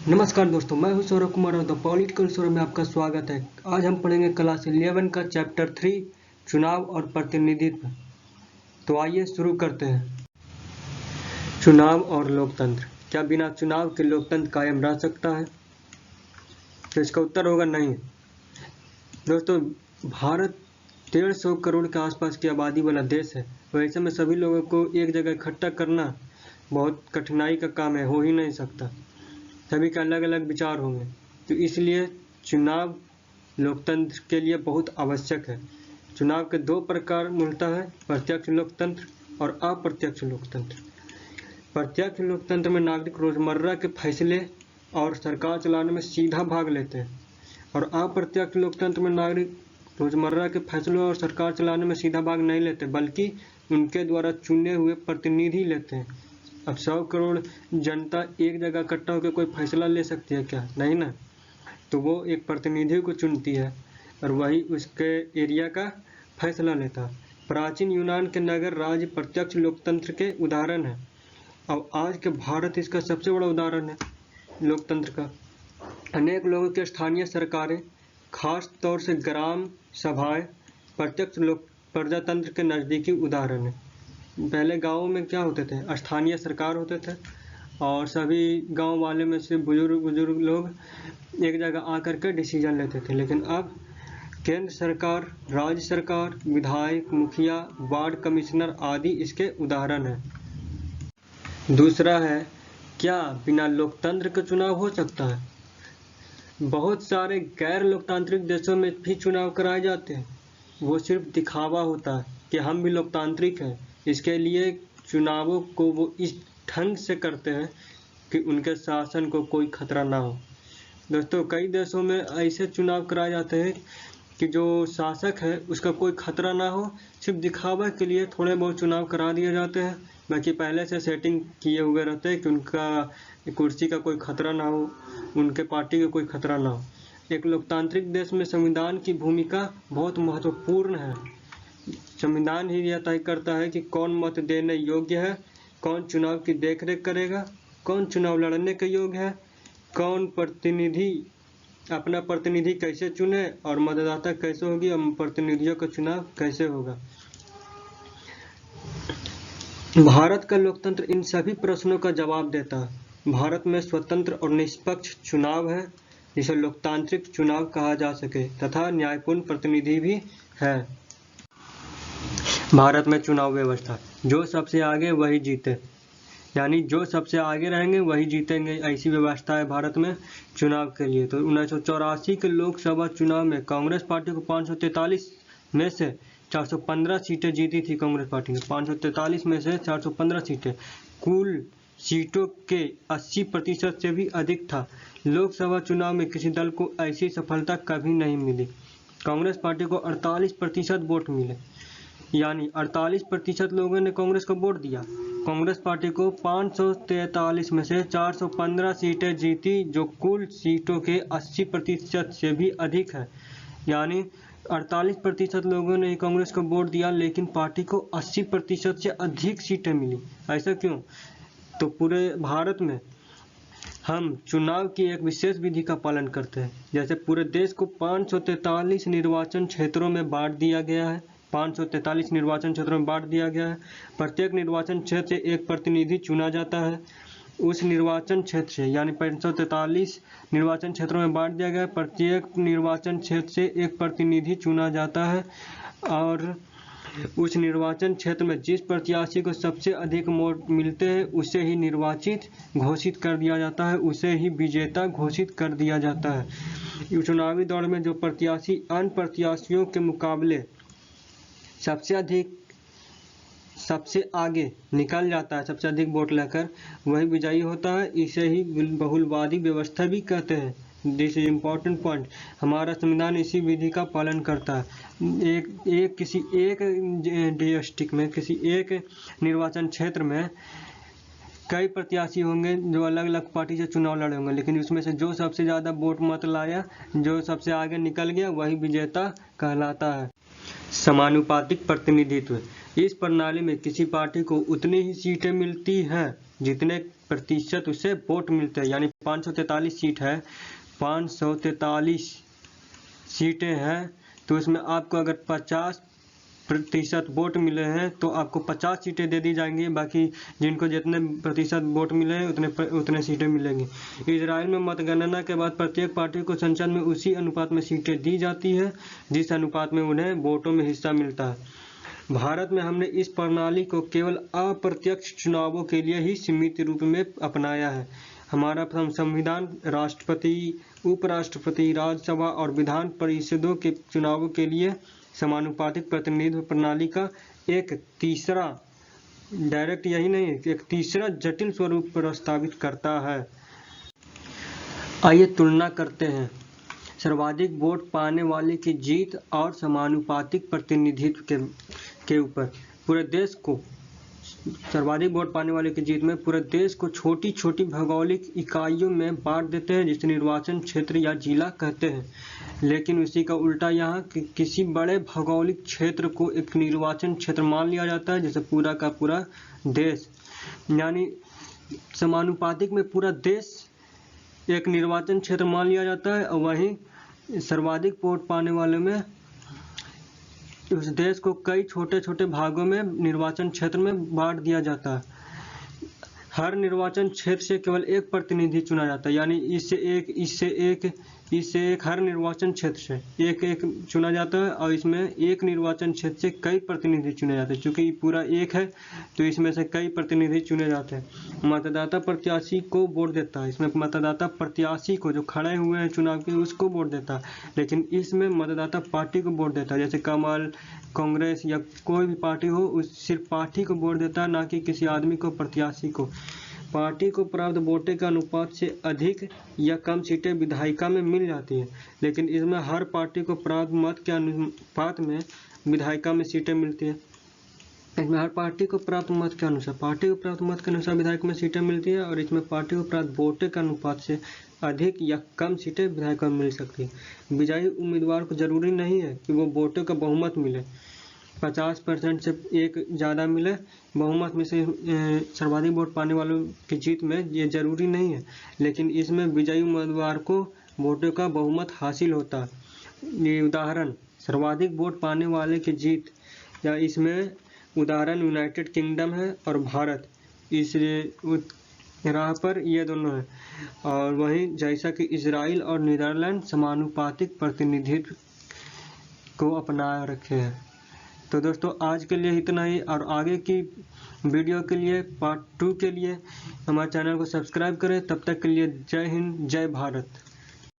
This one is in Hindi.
नमस्कार दोस्तों, मैं हूं सौरभ कुमार और द पॉलिटिकल सौरभ में आपका स्वागत है। आज हम पढ़ेंगे क्लास 11 का चैप्टर 3 चुनाव और प्रतिनिधित्व। तो आइए शुरू करते हैं। चुनाव और लोकतंत्र, क्या बिना चुनाव के लोकतंत्र कायम रह सकता है? तो इसका उत्तर होगा नहीं। दोस्तों, भारत 150 करोड़ के आसपास की आबादी वाला देश है। वैसे में सभी लोगों को एक जगह इकट्ठा करना बहुत कठिनाई का काम है, हो ही नहीं सकता। सभी के अलग अलग विचार होंगे, तो इसलिए चुनाव लोकतंत्र के लिए बहुत आवश्यक है। चुनाव के दो प्रकार मूलतः है, प्रत्यक्ष लोकतंत्र और अप्रत्यक्ष लोकतंत्र। प्रत्यक्ष लोकतंत्र में नागरिक रोजमर्रा के फैसले और सरकार चलाने में सीधा भाग लेते हैं, और अप्रत्यक्ष लोकतंत्र में नागरिक रोजमर्रा के फैसलों और सरकार चलाने में सीधा भाग नहीं लेते, बल्कि उनके द्वारा चुने हुए प्रतिनिधि लेते हैं। अब 100 करोड़ जनता एक जगह इकट्ठा होकर कोई फैसला ले सकती है क्या? नहीं ना। तो वो एक प्रतिनिधि को चुनती है और वही उसके एरिया का फैसला लेता है। प्राचीन यूनान के नगर राज्य प्रत्यक्ष लोकतंत्र के उदाहरण है, और आज के भारत इसका सबसे बड़ा उदाहरण है लोकतंत्र का। अनेक लोगों की स्थानीय सरकारें, खास तौर से ग्राम सभाएं, प्रत्यक्ष लोक प्रजातंत्र के नज़दीकी उदाहरण है। पहले गाँव में क्या होते थे? स्थानीय सरकार होते थे, और सभी गांव वाले में से बुजुर्ग लोग एक जगह आकर के डिसीजन लेते थे। लेकिन अब केंद्र सरकार, राज्य सरकार, विधायक, मुखिया, वार्ड कमिश्नर आदि इसके उदाहरण हैं। दूसरा है, क्या बिना लोकतंत्र के चुनाव हो सकता है? बहुत सारे गैर लोकतांत्रिक देशों में भी चुनाव कराए जाते हैं। वो सिर्फ दिखावा होता है कि हम भी लोकतांत्रिक हैं। इसके लिए चुनावों को वो इस ढंग से करते हैं कि उनके शासन को कोई खतरा ना हो। दोस्तों, कई देशों में ऐसे चुनाव कराए जाते हैं कि जो शासक है उसका कोई खतरा ना हो, सिर्फ दिखावा के लिए थोड़े बहुत चुनाव करा दिए जाते हैं। बाकी पहले से सेटिंग किए हुए रहते हैं कि उनका कुर्सी का कोई खतरा ना हो, उनके पार्टी का कोई खतरा ना हो। एक लोकतांत्रिक देश में संविधान की भूमिका बहुत महत्वपूर्ण है। संविधान ही यह तय करता है कि कौन मत देने योग्य है, कौन चुनाव की देखरेख करेगा, कौन चुनाव लड़ने के योग्य है, कौन प्रतिनिधि अपना प्रतिनिधि कैसे चुने, और मतदाता कैसे होगी, और प्रतिनिधियों का चुनाव कैसे होगा। भारत का लोकतंत्र इन सभी प्रश्नों का जवाब देता है। भारत में स्वतंत्र और निष्पक्ष चुनाव है, जिसे लोकतांत्रिक चुनाव कहा जा सके, तथा न्यायपूर्ण प्रतिनिधि भी है। भारत में चुनाव व्यवस्था, जो सबसे आगे वही जीते, यानी जो सबसे आगे रहेंगे वही जीतेंगे, ऐसी व्यवस्था है भारत में चुनाव के लिए। तो 1984 के लोकसभा चुनाव में कांग्रेस पार्टी को 543 में से 415 सीटें जीती थी। कांग्रेस पार्टी ने 543 में से 415 सीटें, कुल सीटों के 80% से भी अधिक था। लोकसभा चुनाव में किसी दल को ऐसी सफलता कभी नहीं मिली। कांग्रेस पार्टी को 48% वोट मिले, यानी 48% लोगों ने कांग्रेस को वोट दिया। कांग्रेस पार्टी को 543 में से 415 सीटें जीती, जो कुल सीटों के 80% से भी अधिक है। यानी 48% लोगों ने कांग्रेस को वोट दिया, लेकिन पार्टी को 80% से अधिक सीटें मिली। ऐसा क्यों? तो पूरे भारत में हम चुनाव की एक विशेष विधि का पालन करते हैं। जैसे पूरे देश को 543 निर्वाचन क्षेत्रों में बांट दिया गया है। 543 निर्वाचन क्षेत्रों में बांट दिया गया है। प्रत्येक निर्वाचन क्षेत्र से एक प्रतिनिधि चुना जाता है। उस निर्वाचन क्षेत्र से, यानी 543 निर्वाचन क्षेत्रों में बांट दिया गया है, प्रत्येक निर्वाचन क्षेत्र से एक प्रतिनिधि चुना जाता है, और उस निर्वाचन क्षेत्र में जिस प्रत्याशी को सबसे अधिक वोट मिलते हैं उसे ही निर्वाचित घोषित कर दिया जाता है, उसे ही विजेता घोषित कर दिया जाता है। चुनावी दौर में जो प्रत्याशी अन्य प्रत्याशियों के मुकाबले सबसे आगे निकल जाता है, सबसे अधिक वोट लेकर, वही विजयी होता है। इसे ही बहुलवादी व्यवस्था भी कहते हैं। This is important point. हमारा संविधान इसी विधि का पालन करता है। किसी एक डिस्ट्रिक्ट में, किसी एक निर्वाचन क्षेत्र में कई प्रत्याशी होंगे जो अलग अलग पार्टी से चुनाव लड़े होंगे, लेकिन उसमें से जो सबसे ज़्यादा वोट मत लाया, जो सबसे आगे निकल गया, वही विजेता कहलाता है। समानुपातिक प्रतिनिधित्व, इस प्रणाली में किसी पार्टी को उतनी ही सीटें मिलती हैं जितने प्रतिशत उसे वोट मिलते हैं, यानी 543 सीट है, 543 सीटें हैं, तो इसमें आपको अगर 50% वोट मिले हैं तो आपको 50 सीटें दे दी जाएंगी, बाकी जिनको जितने प्रतिशत वोट मिले हैं उतने सीटें मिलेंगी। इजराइल में मतगणना के बाद प्रत्येक पार्टी को संसद में उसी अनुपात में सीटें दी जाती है जिस अनुपात में उन्हें वोटों में हिस्सा मिलता है। भारत में हमने इस प्रणाली को केवल अप्रत्यक्ष चुनावों के लिए ही सीमित रूप में अपनाया है। हमारा संविधान राष्ट्रपति, उपराष्ट्रपति, राज्यसभा और विधान परिषदों के चुनावों के लिए समानुपातिक प्रतिनिधित्व प्रणाली का एक तीसरा, डायरेक्ट यही नहीं, एक तीसरा जटिल स्वरूप प्रस्तावित करता है। आइए तुलना करते हैं सर्वाधिक वोट पाने वाले की जीत और समानुपातिक प्रतिनिधित्व के ऊपर। पूरे देश को सर्वाधिक वोट पाने वाले की जीत में पूरे देश को छोटी छोटी भौगोलिक इकाइयों में बांट देते हैं, जिसे निर्वाचन क्षेत्र या जिला कहते हैं। लेकिन उसी का उल्टा यहाँ किसी बड़े भौगोलिक क्षेत्र को एक निर्वाचन क्षेत्र मान लिया जाता है, जैसे पूरा का पूरा देश। यानी समानुपातिक में पूरा देश एक निर्वाचन क्षेत्र मान लिया जाता है, और वहीं सर्वाधिक वोट पाने वाले में उस देश को कई छोटे छोटे भागों में निर्वाचन क्षेत्र में बांट दिया जाता है। हर निर्वाचन क्षेत्र से केवल एक प्रतिनिधि चुना जाता है, यानी इससे एक हर निर्वाचन क्षेत्र से एक चुना जाता है, और इसमें एक निर्वाचन क्षेत्र से कई प्रतिनिधि चुने जाते हैं। चूंकि पूरा एक है तो इसमें से कई प्रतिनिधि चुने जाते हैं। मतदाता प्रत्याशी को वोट देता है, इसमें मतदाता प्रत्याशी को जो खड़े हुए हैं चुनाव के उसको वोट देता है, लेकिन इसमें मतदाता पार्टी को वोट देता है। जैसे कमल, कांग्रेस या कोई भी पार्टी हो, उस सिर्फ पार्टी को वोट देता है, ना कि किसी आदमी को, प्रत्याशी को। पार्टी को प्राप्त वोटों के अनुपात से अधिक या कम सीटें विधायिका में मिल जाती है, लेकिन इसमें हर पार्टी को प्राप्त मत के अनुपात में विधायिका में सीटें मिलती है। इसमें हर पार्टी को प्राप्त मत के अनुसार विधायक में सीटें मिलती है, और इसमें पार्टी को प्राप्त वोटों के अनुपात से अधिक या कम सीटें विधायिका में मिल सकती है। विजयी उम्मीदवार को जरूरी नहीं है कि वो वोटों का बहुमत मिले, 50% से एक ज़्यादा मिले बहुमत में से सर्वाधिक वोट पाने वालों की जीत में, ये जरूरी नहीं है, लेकिन इसमें विजयी उम्मीदवार को वोटों का बहुमत हासिल होता है। ये उदाहरण सर्वाधिक वोट पाने वाले की जीत, या इसमें उदाहरण यूनाइटेड किंगडम है और भारत, इस राह पर ये दोनों हैं। और वहीं जैसा कि इजराइल और नीदरलैंड समानुपातिक प्रतिनिधित्व को अपना रखे हैं। तो दोस्तों आज के लिए इतना ही, और आगे की वीडियो के लिए पार्ट 2 के लिए हमारे चैनल को सब्सक्राइब करें। तब तक के लिए जय हिंद, जय भारत।